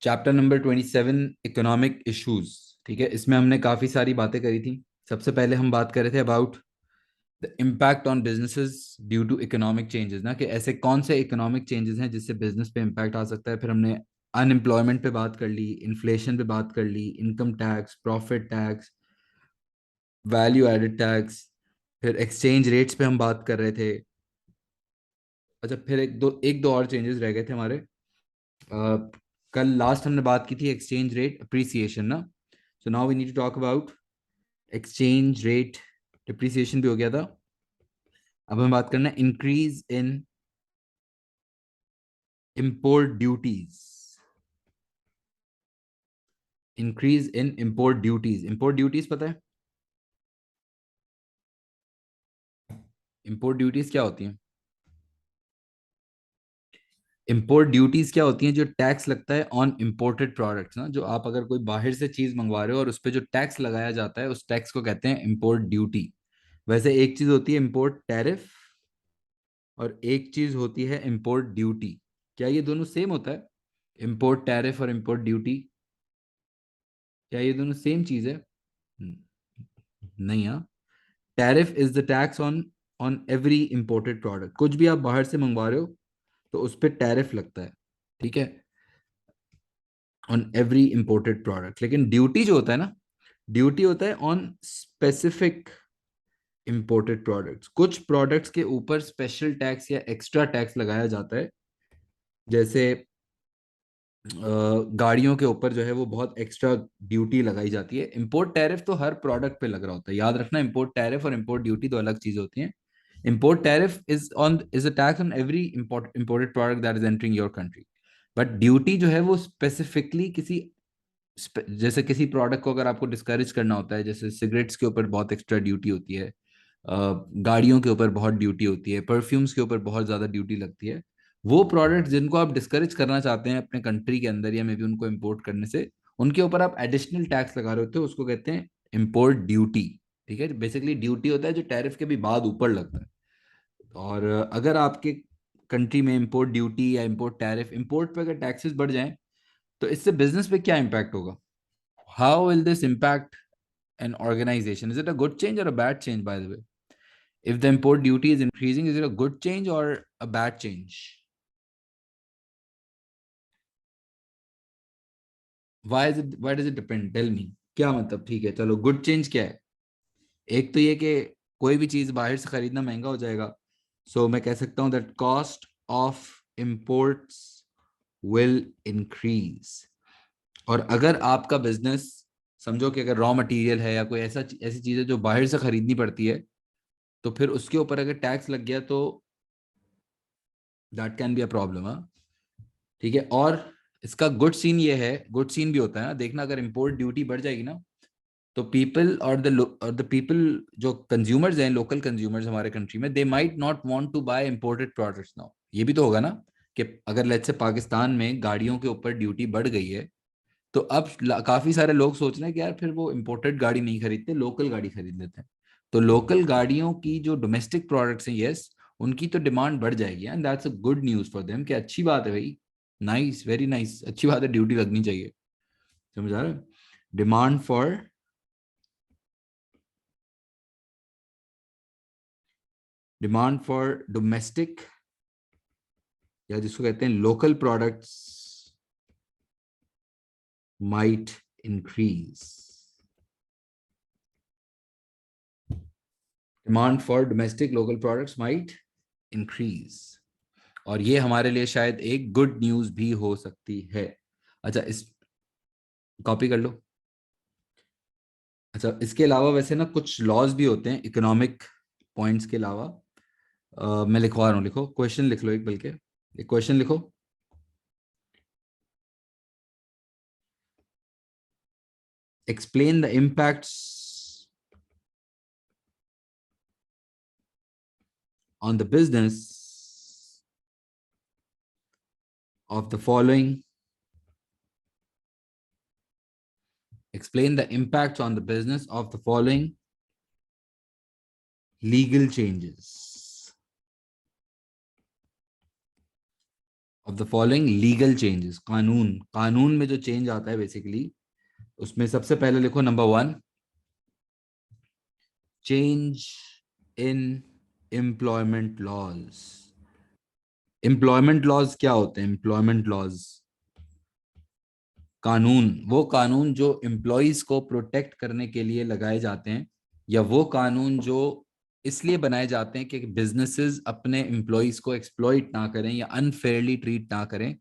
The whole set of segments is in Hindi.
Chapter number 27 economic issues. ठीक है, इसमें हमने काफी सारी बातें करी थी। सबसे पहले हम बात कर रहे थे about the impact on businesses due to economic changes, ना कि ऐसे कौन से इकोनॉमिक चेंजेस हैं जिससे बिजनेस पे इम्पैक्ट आ सकता है। फिर हमने अनएम्प्लॉयमेंट पे बात कर ली, इन्फ्लेशन पे बात कर ली, income tax, profit tax, value added tax. फिर एक्सचेंज रेट्स पे हम बात कर रहे थे। अच्छा, फिर एक दो और चेंजेस रह गए थे हमारे। कल लास्ट हमने बात की थी एक्सचेंज रेट अप्रिसिएशन, ना। So now we need to talk about exchange rate depreciation भी हो गया था। अब हमें बात करना है increase in import duties. Increase in import duties, import duties पता है? इंपोर्ट ड्यूटीज क्या होती हैं? इंपोर्ट ड्यूटीज क्या होती हैं? जो टैक्स लगता है ऑन इंपोर्टेड प्रोडक्ट्स, ना। जो आप अगर कोई बाहर से चीज मंगवा रहे हो और उस पर जो टैक्स लगाया जाता है, उस टैक्स को कहते हैं इंपोर्ट ड्यूटी। वैसे एक चीज होती है इंपोर्ट टैरिफ और एक चीज होती है इंपोर्ट ड्यूटी। क्या ये दोनों सेम होता है? इंपोर्ट टैरिफ और इंपोर्ट ड्यूटी, क्या ये दोनों सेम चीज है? नहीं, हाँ। Tariff is the tax on on every imported product. कुछ भी आप बाहर से मंगवा रहे हो तो उस पर टैरिफ लगता है। ठीक है, ऑन एवरी इंपोर्टेड प्रोडक्ट। लेकिन ड्यूटी जो होता है ना, ड्यूटी होता है ऑन स्पेसिफिक इंपोर्टेड प्रोडक्ट्स। कुछ प्रोडक्ट्स के ऊपर स्पेशल टैक्स या एक्स्ट्रा टैक्स लगाया जाता है। जैसे गाड़ियों के ऊपर जो है वो बहुत एक्स्ट्रा ड्यूटी लगाई जाती है। इंपोर्ट टैरिफ तो हर प्रोडक्ट पे लग रहा होता है। याद रखना, इंपोर्ट टैरिफ और इंपोर्ट ड्यूटी दो अलग चीज होती हैं। Import tariff is a tax on every imported product that is entering your country. But duty जो है वो स्पेसिफिकली जैसे किसी प्रोडक्ट को अगर आपको डिस्करेज करना होता है, जैसे सिगरेट्स के ऊपर बहुत एक्स्ट्रा ड्यूटी होती है, गाड़ियों के ऊपर बहुत ड्यूटी होती है, परफ्यूम्स के ऊपर बहुत ज्यादा ड्यूटी लगती है। वो प्रोडक्ट जिनको आप डिस्करेज करना चाहते हैं अपने कंट्री के अंदर या मे बी उनको इम्पोर्ट करने से, उनके ऊपर आप एडिशनल टैक्स लगा रहे होते हो, उसको कहते हैं इम्पोर्ट ड्यूटी। ठीक है, बेसिकली ड्यूटी होता है जो टैरिफ के भी बाद ऊपर लगता है। और अगर आपके कंट्री में इम्पोर्ट ड्यूटी या इम्पोर्ट टैरिफ, इम्पोर्ट पे अगर टैक्सेस बढ़ जाएं तो इससे बिजनेस पे क्या इम्पैक्ट होगा? How will this impact an organisation? Is it a good change or a bad change, by the way? If the import duty is increasing, is it a good change or a bad change? Why does it depend? Tell me. क्या मतलब? ठीक है, चलो, गुड चेंज क्या है? एक तो ये कि कोई भी चीज बाहर से खरीदना महंगा हो जाएगा। सो मैं कह सकता हूँ that cost of imports will increase. और अगर आपका बिजनेस, समझो कि अगर रॉ मटेरियल है या कोई ऐसी चीज है जो बाहर से खरीदनी पड़ती है, तो फिर उसके ऊपर अगर टैक्स लग गया तो that can be a problem. ठीक है, और इसका गुड सीन ये है, गुड सीन भी होता है ना, देखना, अगर इंपोर्ट ड्यूटी बढ़ जाएगी ना, तो पीपल और द पीपल जो कंज्यूमर्स हैं, लोकल कंज्यूमर्स हमारे कंट्री में, they might not want to buy imported products now. ये भी तो होगा ना कि अगर लेट्स से पाकिस्तान में गाड़ियों के ऊपर ड्यूटी बढ़ गई है, तो अब काफी सारे लोग सोच रहे हैं कि यार फिर वो इंपोर्टेड गाड़ी नहीं खरीदते, लोकल गाड़ी खरीद लेते हैं। तो लोकल गाड़ियों की जो डोमेस्टिक प्रोडक्ट्स हैं, यस, उनकी तो डिमांड बढ़ जाएगी, and that's a good news for them, कि अच्छी बात है भाई। नाइस, वेरी नाइस, अच्छी बात है, ड्यूटी लगनी चाहिए। समझ आ रहा है? Demand for demand for domestic, या जिसको कहते हैं local products, might increase. Demand for domestic local products might increase. और ये हमारे लिए शायद एक गुड न्यूज भी हो सकती है। अच्छा, इस कॉपी कर लो। अच्छा, इसके अलावा वैसे ना कुछ लॉज भी होते हैं इकोनॉमिक पॉइंट्स के अलावा। मैं लिखवा रहा हूँ, लिखो, क्वेश्चन लिख लो एक, बल्कि एक क्वेश्चन लिखो। Explain the impacts on the business of the following, explain the impacts on the business of the following legal changes of the following legal changes, कानून, कानून में जो चेंज आता है बेसिकली, उसमें सबसे पहले लिखो number 1, change in employment laws. Employment laws क्या होते हैं? एम्प्लॉयमेंट लॉज कानून, वो कानून जो एम्प्लॉयज को प्रोटेक्ट करने के लिए लगाए जाते हैं, या वो कानून जो इसलिए बनाए जाते हैं कि बिजनेसेस अपने एम्प्लॉयज को एक्सप्लॉइट ना करें या अनफेयरली ट्रीट ना करें।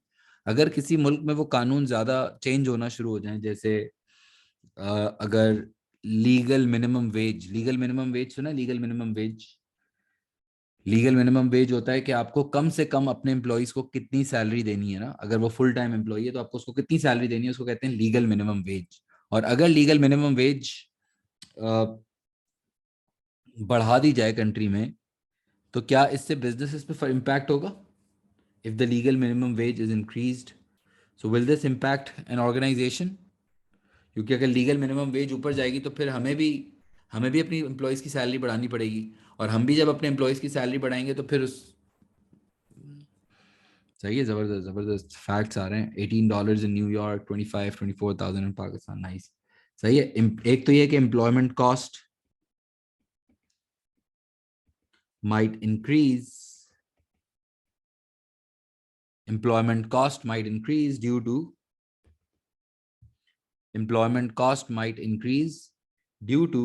अगर किसी मुल्क में वो कानून ज्यादा चेंज होना शुरू हो जाए, जैसे अगर लीगल मिनिमम वेज सुना, legal minimum veg, legal minimum veg होता है कि आपको कम से कम अपने एम्प्लॉयज को कितनी सैलरी देनी है ना, अगर वो फुल टाइम एम्प्लॉय है तो आपको उसको कितनी सैलरी देनी है, उसको कहते हैं लीगल मिनिमम वेज। और अगर लीगल मिनिमम वेज बढ़ा दी जाए कंट्री में, तो क्या इससे बिजनेसेस पे इम्पैक्ट होगा? If the legal minimum wage is increased, so will this impact an organisation? क्योंकि अगर लीगल मिनिमम वेज ऊपर जाएगी तो फिर हमें भी अपनी एम्प्लॉयज़ की सैलरी बढ़ानी पड़ेगी, और हम भी जब अपने एम्प्लॉयज़ की सैलरी बढ़ाएंगे तो फिर उस, सही है, जबरदस्त जबरदस्त फैक्ट्स आ रहे हैं। $18 in New York, 24,000 in Pakistan, nice. सही है। एक तो ये कि employment cost might increase, employment cost might increase due to employment cost might increase due to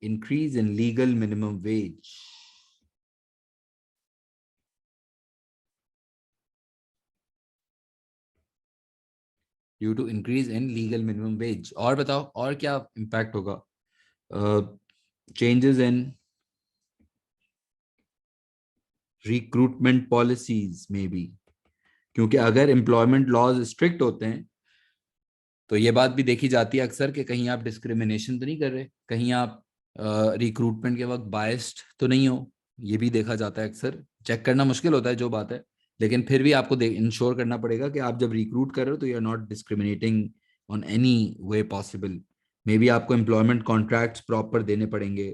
increase in legal minimum wage, due to increase in legal minimum wage। और बताओ और क्या इम्पैक्ट होगा? चेंजेस इन रिक्रूटमेंट पॉलिसीज में भी, क्योंकि अगर एम्प्लॉयमेंट लॉज स्ट्रिक्ट होते हैं तो ये बात भी देखी जाती है अक्सर कि कहीं आप डिस्क्रिमिनेशन तो नहीं कर रहे, कहीं आप रिक्रूटमेंट के वक्त बायस्ड तो नहीं हो। ये भी देखा जाता है अक्सर, चेक करना मुश्किल होता है जो बात है, लेकिन फिर भी आपको इंश्योर करना पड़ेगा कि आप जब रिक्रूट कर रहे हो तो you are not discriminating on any way possible. Maybe आपको एम्प्लॉयमेंट कॉन्ट्रैक्ट्स प्रॉपर देने पड़ेंगे,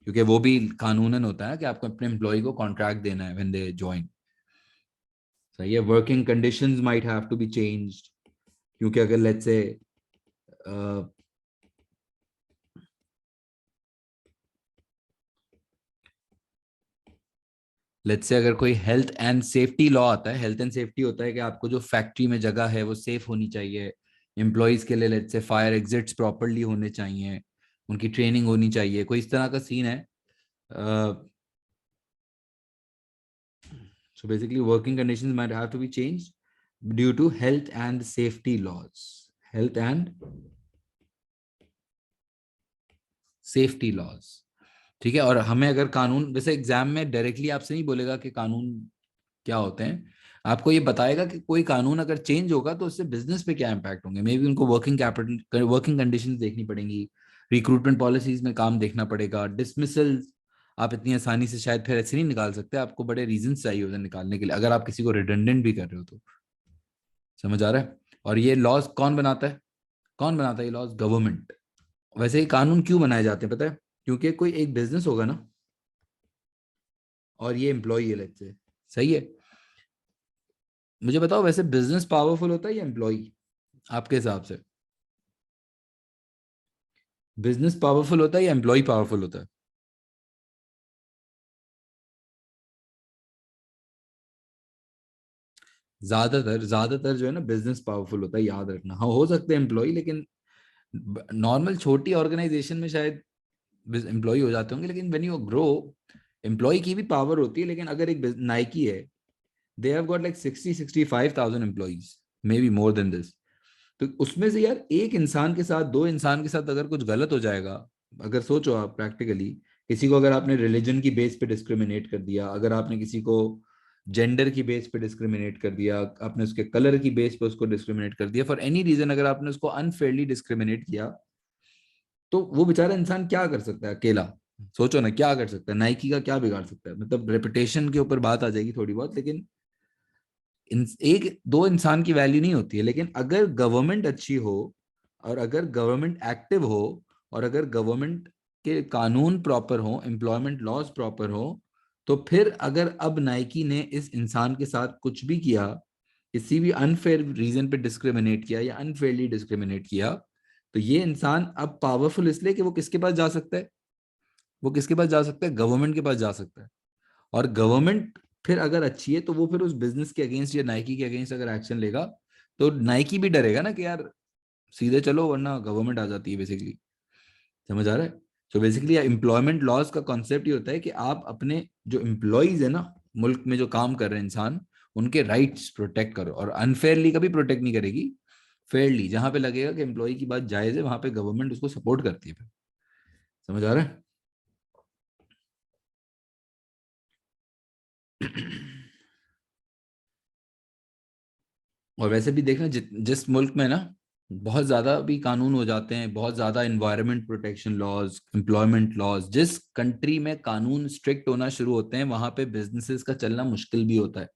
क्योंकि वो भी कानूनन होता है कि आपको अपने एम्प्लॉय को कॉन्ट्रैक्ट देना है व्हेन दे ज्वाइन। सही है। Working conditions might have to be changed, क्योंकि अगर लेट्स से लेट्स से अगर कोई हेल्थ एंड सेफ्टी लॉ आता है, हेल्थ एंड सेफ्टी होता है कि आपको जो फैक्ट्री में जगह है वो सेफ होनी चाहिए, एम्प्लॉयज के लिए let's say fire exits properly होने चाहिए, उनकी ट्रेनिंग होनी चाहिए, कोई इस तरह का सीन है। So basically working conditions might have to be changed due to health and safety laws, health and safety laws. ठीक है। और हमें अगर कानून, वैसे एग्जाम में डायरेक्टली आपसे नहीं बोलेगा कि कानून क्या होते हैं, आपको ये बताएगा कि कोई कानून अगर चेंज होगा तो उससे बिजनेस पे क्या इम्पैक्ट होंगे। मे बी उनको वर्किंग कैपिटल, वर्किंग कंडीशंस देखनी पड़ेंगी, रिक्रूटमेंट पॉलिसीज में काम देखना पड़ेगा, डिसमिसल आप इतनी आसानी से शायद फिर ऐसे नहीं निकाल सकते, आपको बड़े रीजन चाहिए होते हैं निकालने के लिए, अगर आप किसी को रिडंडेंट भी कर रहे हो तो। समझ आ रहा है? और ये लॉज कौन बनाता है? कौन बनाता है ये लॉज? गवर्नमेंट। वैसे ये कानून क्यों बनाए जाते हैं पता है? क्योंकि कोई एक बिजनेस होगा ना, और ये एम्प्लॉय है लेट्स से, सही है, मुझे बताओ वैसे बिजनेस पावरफुल होता है या एम्प्लॉय आपके हिसाब से? बिजनेस पावरफुल होता है या एम्प्लॉय पावरफुल होता है? ज्यादातर ज्यादातर जो है ना बिजनेस पावरफुल होता है, याद रखना। हाँ हो सकते हैं एम्प्लॉय, लेकिन नॉर्मल छोटी ऑर्गेनाइजेशन में शायद एम्प्लॉय हो जाते होंगे, लेकिन व्हेन यू ग्रो, एम्प्लॉय की भी पावर होती है। लेकिन अगर एक नाइकी है, they have got like 60-65,000 employees, may be more than this. तो उसमें से यार एक इंसान के साथ, दो इंसान के साथ अगर कुछ गलत हो जाएगा, अगर सोचो आप प्रैक्टिकली, किसी को अगर आपने रिलीजन की बेस पे डिस्क्रिमिनेट कर दिया, अगर आपने किसी को जेंडर की बेस पे डिस्क्रिमिनेट कर दिया, आपने उसके कलर की बेस पे उसको डिस्क्रिमिनेट कर दिया, फॉर एनी रीजन अगर आपने उसको अनफेयरली डिस्क्रिमिनेट किया, तो वो बेचारा इंसान क्या कर सकता है अकेला? सोचो ना क्या कर सकता है, नाइकी का क्या बिगाड़ सकता है? मतलब रेपुटेशन के ऊपर बात आ जाएगी थोड़ी बहुत, लेकिन एक दो इंसान की वैल्यू नहीं होती है। लेकिन अगर गवर्नमेंट अच्छी हो, और अगर गवर्नमेंट एक्टिव हो, और अगर गवर्नमेंट के कानून प्रॉपर हो, एम्प्लॉयमेंट लॉज प्रॉपर हो, तो फिर अगर अब नाइकी ने इस इंसान के साथ कुछ भी किया, किसी भी अनफेयर रीजन पे डिस्क्रिमिनेट किया या अनफेयरली डिस्क्रिमिनेट किया, तो ये इंसान अब पावरफुल इसलिए कि वो किसके पास जा सकता है, वो किसके पास जा सकता है, गवर्नमेंट के पास जा सकता है। और गवर्नमेंट फिर अगर अच्छी है तो वो फिर उस बिजनेस के अगेंस्ट या नाइकी के अगेंस्ट अगर एक्शन लेगा, तो नाइकी भी डरेगा ना कि यार सीधे चलो वरना गवर्नमेंट आ जाती है बेसिकली। समझ आ रहा है? तो बेसिकली एम्प्लॉयमेंट लॉज का कॉन्सेप्ट ये होता है कि आप अपने जो एम्प्लॉयज है ना, मुल्क में जो काम कर रहे हैं इंसान, उनके राइट्स प्रोटेक्ट करो, और अनफेयरली कभी प्रोटेक्ट नहीं करेगी, फेयरली जहां पे लगेगा कि एम्प्लॉय की बात जायज है वहां पे गवर्नमेंट उसको सपोर्ट करती है फिर। समझ आ रहा है? और वैसे भी देखना जिस मुल्क में ना बहुत ज्यादा भी कानून हो जाते हैं, बहुत ज्यादा environment protection laws, employment laws, जिस कंट्री में कानून स्ट्रिक्ट होना शुरू होते हैं वहां पे बिजनेसेस का चलना मुश्किल भी होता है,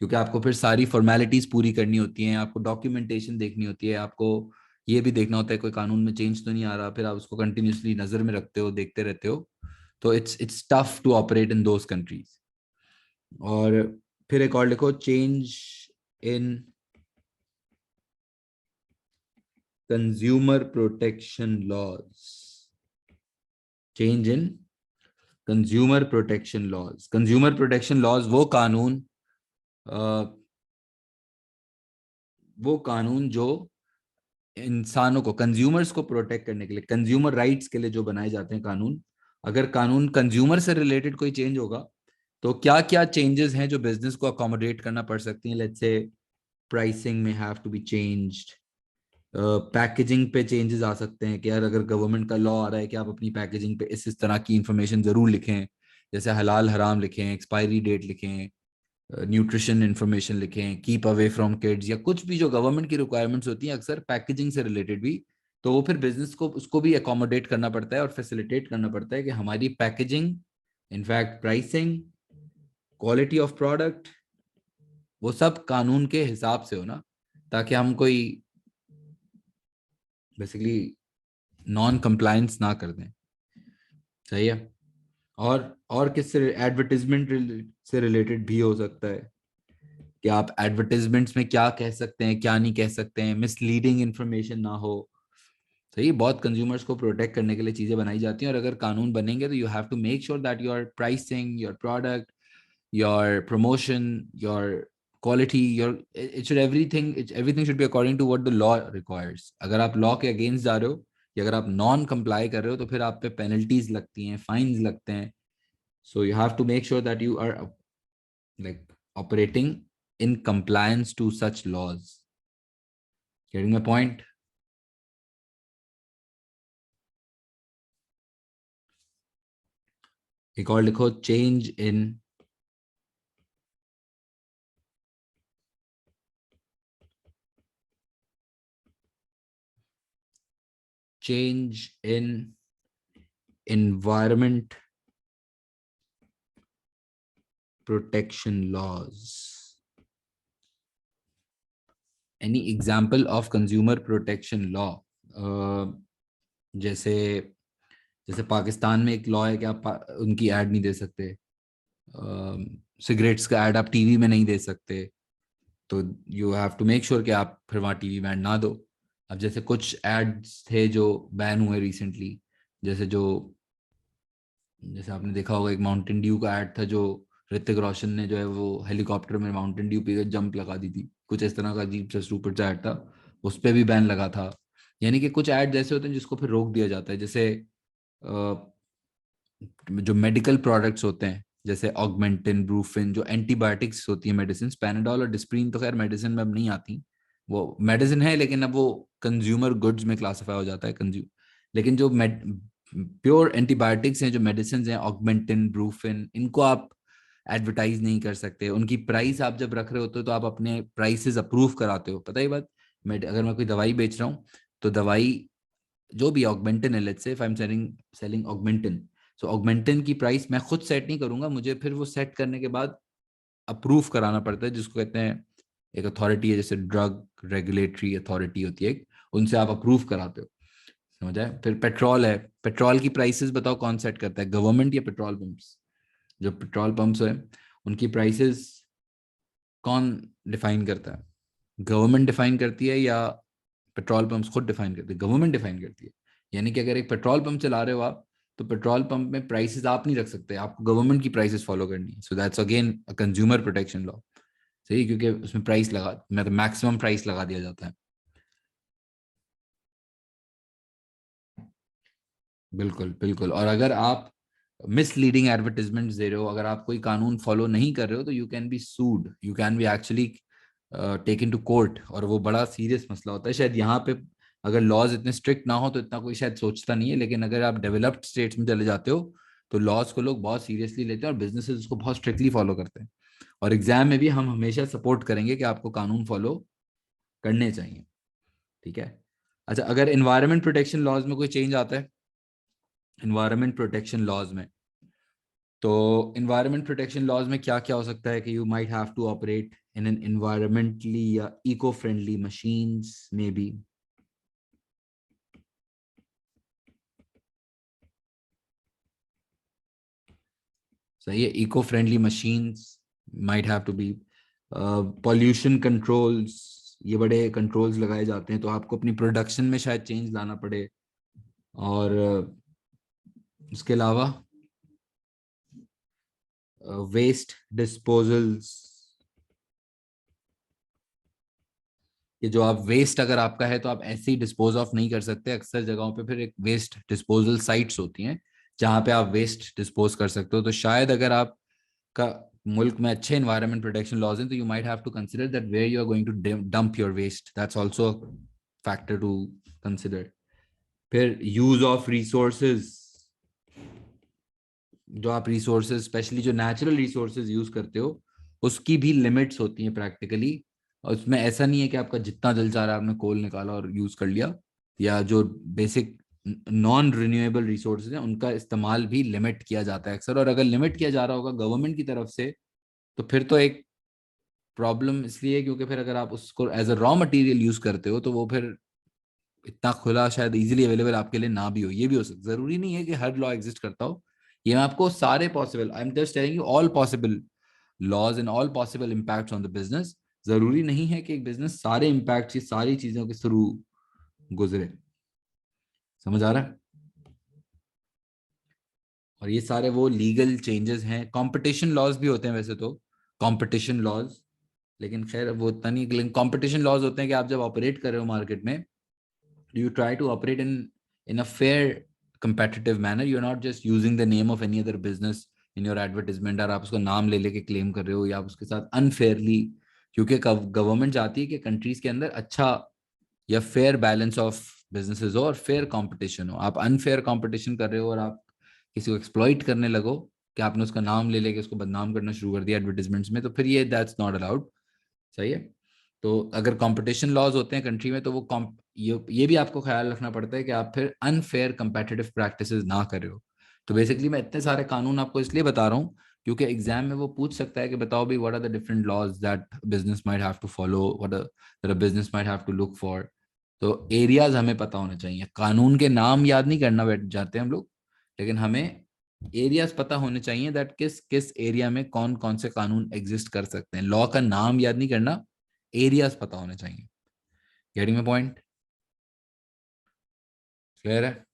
क्योंकि आपको फिर सारी फॉर्मेलिटीज पूरी करनी होती हैं, आपको डॉक्यूमेंटेशन देखनी होती है, आपको ये भी देखना होता है कोई कानून में चेंज तो नहीं आ रहा, फिर आप उसको कंटिन्यूसली नजर में रखते हो, देखते रहते हो। तो it's tough to operate in those countries. और फिर एक और लिखो, change in consumer protection laws. Change in consumer protection laws. Consumer protection laws वो कानून जो इंसानों को, कंज्यूमर्स को प्रोटेक्ट करने के लिए, कंज्यूमर राइट्स के लिए जो बनाए जाते हैं कानून। अगर कानून कंज्यूमर से रिलेटेड कोई चेंज होगा तो क्या क्या चेंजेस हैं जो बिजनेस को अकोमोडेट करना पड़ सकती हैं। लेट्स से प्राइसिंग में have to be changed, packaging पे चेंजेस आ सकते हैं कि यार अगर गवर्नमेंट का लॉ आ रहा है कि आप अपनी पैकेजिंग पे इस तरह की इंफॉर्मेशन जरूर लिखें, जैसे हलाल हराम लिखें, एक्सपायरी डेट लिखें, न्यूट्रिशन इंफॉर्मेशन लिखें, कीप अवे फ्रॉम किड्स, या कुछ भी जो गवर्नमेंट की रिक्वायरमेंट्स होती हैं अक्सर पैकेजिंग से रिलेटेड भी, तो वो फिर बिजनेस को उसको भी अकोमोडेट करना पड़ता है और फैसिलिटेट करना पड़ता है कि हमारी packaging, in fact pricing, quality of product, वो सब कानून के हिसाब से हो ना, ताकि हम कोई बेसिकली नॉन कंप्लायंस ना कर दें। सही है? और किससे, एडवर्टीजमेंट से रिलेटेड भी हो सकता है कि आप एडवर्टीजमेंट्स में क्या कह सकते हैं, क्या नहीं कह सकते हैं, मिसलीडिंग इंफॉर्मेशन ना हो। सही, बहुत कंज्यूमर्स को प्रोटेक्ट करने के लिए चीजें बनाई जाती हैं, और अगर कानून बनेंगे तो you have to make sure that your pricing, your product, your promotion, your quality, your it should everything, everything should be according to what the law requires. अगर आप लॉ के अगेंस्ट जा रहे हो या अगर आप नॉन कंप्लाई कर रहे हो तो फिर आप पे पेनल्टीज लगती हैं, फाइन्स लगते हैं। So you have to make sure that you are like operating in compliance to such laws. Getting my point? एक और लिखो, change in environment protection laws. Any example of consumer protection law? जैसे जैसे पाकिस्तान में एक लॉ है कि आप उनकी ऐड नहीं दे सकते, सिगरेट्स का ऐड आप टीवी में नहीं दे सकते, तो you have to make sure कि आप फिर वहाँ टीवी बैन ना दो। अब जैसे कुछ एड्स थे जो बैन हुए रिसेंटली, जैसे जो जैसे आपने देखा होगा एक माउंटेन ड्यू का ऐड था जो ऋतिक रोशन ने जो है वो हेलीकॉप्टर में माउंटेन ड्यू पी जंप लगा दी थी, कुछ इस तरह का अजीब सा सुपर सा ऐड था, उस पर भी बैन लगा था। यानी कि कुछ ऐड जैसे होते हैं जिसको फिर रोक दिया जाता है, जैसे जो मेडिकल प्रोडक्ट्स होते हैं जैसे ऑगमेंटिन, ब्रूफिन, जो एंटीबायोटिक्स होती है मेडिसिन, पैनाडोल और डिस्प्रिन तो खैर मेडिसिन में अब नहीं आती, वो मेडिसिन है लेकिन अब वो कंज्यूमर गुड्स में क्लासिफाई हो जाता है कंज्यूम। लेकिन जो प्योर एंटीबायोटिक्स हैं, जो मेडिसिन हैं, ऑगमेंटिन, ब्रूफिन, इनको आप एडवर्टाइज नहीं कर सकते। उनकी प्राइस आप जब रख रहे होते हो तो आप अपने प्राइसेस अप्रूव कराते हो, पता ही बात। अगर मैं कोई दवाई बेच रहा हूँ तो दवाई जो भी ऑगमेंटिन है, let's say if I am selling Augmentin, so Augmentin की प्राइस मैं खुद सेट नहीं करूंगा, मुझे फिर वो सेट करने के बाद अप्रूव कराना पड़ता है, जिसको कहते हैं एक अथॉरिटी है, जैसे ड्रग रेगुलेटरी अथॉरिटी होती है एक, उनसे आप अप्रूव कराते हो। समझ आए? फिर पेट्रोल है, पेट्रोल की प्राइसेस बताओ कौन सेट करता है, गवर्नमेंट या पेट्रोल पंप्स? जो पेट्रोल पंप्स है उनकी प्राइसेस कौन डिफाइन करता है? गवर्नमेंट डिफाइन करती है या पेट्रोल पंप्स खुद डिफाइन करती है? गवर्नमेंट डिफाइन करती है। यानी कि अगर एक पेट्रोल पंप चला रहे हो आप, तो पेट्रोल पंप में प्राइसेस आप नहीं रख सकते, आपको गवर्नमेंट की प्राइसेस फॉलो करनी है। So that's again a consumer protection law. सही, क्योंकि उसमें प्राइस लगा, मतलब मैक्सिमम प्राइस लगा दिया जाता है। बिल्कुल बिल्कुल। और अगर आप मिसलीडिंग एडवर्टीजमेंट दे रहे हो, अगर आप कोई कानून फॉलो नहीं कर रहे हो, तो you can be sued, you can be actually taken to court, और वो बड़ा सीरियस मसला होता है। शायद यहाँ पे अगर लॉज इतने स्ट्रिक्ट ना हो तो इतना कोई शायद सोचता नहीं है, लेकिन अगर आप डेवलप्ड स्टेट्स में चले जाते हो तो लॉज को लोग बहुत सीरियसली लेते हैं और बिजनेसेस उसको बहुत स्ट्रिक्टली फॉलो करते हैं। और एग्जाम में भी हम हमेशा सपोर्ट करेंगे कि आपको कानून फॉलो करने चाहिए। ठीक है। अच्छा, अगर इन्वायरमेंट प्रोटेक्शन लॉज में कोई चेंज आता है, इन्वायरमेंट प्रोटेक्शन लॉज में, तो इन्वायरमेंट प्रोटेक्शन लॉज में क्या क्या हो सकता है कि you might have to operate in an environmentally या eco friendly machines may be. सही है, eco friendly machines might have to be. Pollution controls, ये बड़े कंट्रोल्स लगाए जाते हैं, तो आपको अपनी प्रोडक्शन में शायद चेंज लाना पड़े। और उसके अलावा वेस्ट डिस्पोजल्स, कि जो आप वेस्ट अगर आपका है तो आप ऐसे ही डिस्पोज ऑफ नहीं कर सकते। अक्सर जगहों पे फिर एक वेस्ट डिस्पोजल साइट्स होती हैं जहां पे आप वेस्ट डिस्पोज कर सकते हो। तो शायद अगर आपका मुल्क में अच्छे इन्वायरमेंट प्रोटेक्शन लॉज हैं, तो you might have to consider that where you are going to dump your waste, that's also factor to consider. फिर यूज ऑफ रिसोर्सेज, जो आप रिसोर्सेज स्पेशली जो नेचुरल रिसोर्सेज यूज करते हो, उसकी भी लिमिट्स होती हैं प्रैक्टिकली। और उसमें ऐसा नहीं है कि आपका जितना जल चाह रहा है आपने कोल निकाला और यूज कर लिया, या जो बेसिक नॉन रिन्यूएबल रिसोर्सेज हैं उनका इस्तेमाल भी लिमिट किया जाता है अक्सर। और अगर लिमिट किया जा रहा होगा गवर्नमेंट की तरफ से, तो फिर तो एक प्रॉब्लम इसलिए क्योंकि फिर अगर आप उसको as a raw material use करते हो तो वो फिर इतना खुला शायद इजीली अवेलेबल आपके लिए ना भी हो। ये भी हो सकता, जरूरी नहीं है कि हर लॉ एग्जिस्ट करता हो। ये मैं आपको सारे possible, I am just telling you all possible laws and all possible impacts on the business. जरूरी नहीं है कि एक बिजनेस सारे इम्पैक्ट की सारी चीजों के थ्रू गुजरे। समझ आ रहा है? और ये सारे वो लीगल चेंजेस हैं। कंपटीशन लॉज भी होते हैं वैसे तो, कंपटीशन लॉज, लेकिन खैर वो उतना नहीं। लेकिन कंपटीशन लॉज होते हैं कि आप जब ऑपरेट कर रहे हो मार्केट में, you try to operate in a fair competitive manner. You're not just using the name of any other business in your advertisement, और आप उसका नाम ले लेके क्लेम कर रहे हो, या आप उसके साथ अनफेयरली, क्योंकि गवर्नमेंट चाहती है कि कंट्रीज के अंदर अच्छा या फेयर बैलेंस ऑफ बिजनेसेस हो और फेयर कंपटीशन हो। आप अनफेयर कंपटीशन कर रहे हो और आप किसी को एक्सप्लॉइट करने लगो कि आपने उसका नाम ले लेके उसको बदनाम करना शुरू कर दिया एडवर्टीजमेंट्स में, तो फिर ये दैट्स नॉट अलाउड। सही है। तो अगर कंपटीशन लॉज होते हैं कंट्री में, तो वो ये भी आपको ख्याल रखना पड़ता है कि आप फिर अनफेयर कंपेटिटिव प्रैक्टिसेस ना कर रहे हो। तो बेसिकली मैं इतने सारे कानून आपको इसलिए बता रहा हूँ क्योंकि एग्जाम में वो पूछ सकता है कि बताओ भी what are the different laws that business might have to follow, what that a business might have to look for. तो एरियाज हमें पता होने चाहिए। कानून के नाम याद नहीं करना बैठ जाते हैं हम लोग, लेकिन हमें एरियाज पता होने चाहिए दैट किस किस एरिया में कौन कौन से कानून एग्जिस्ट कर सकते हैं। लॉ का नाम याद नहीं करना, एरियाज पता होने चाहिए। Getting my point? क्लियर है?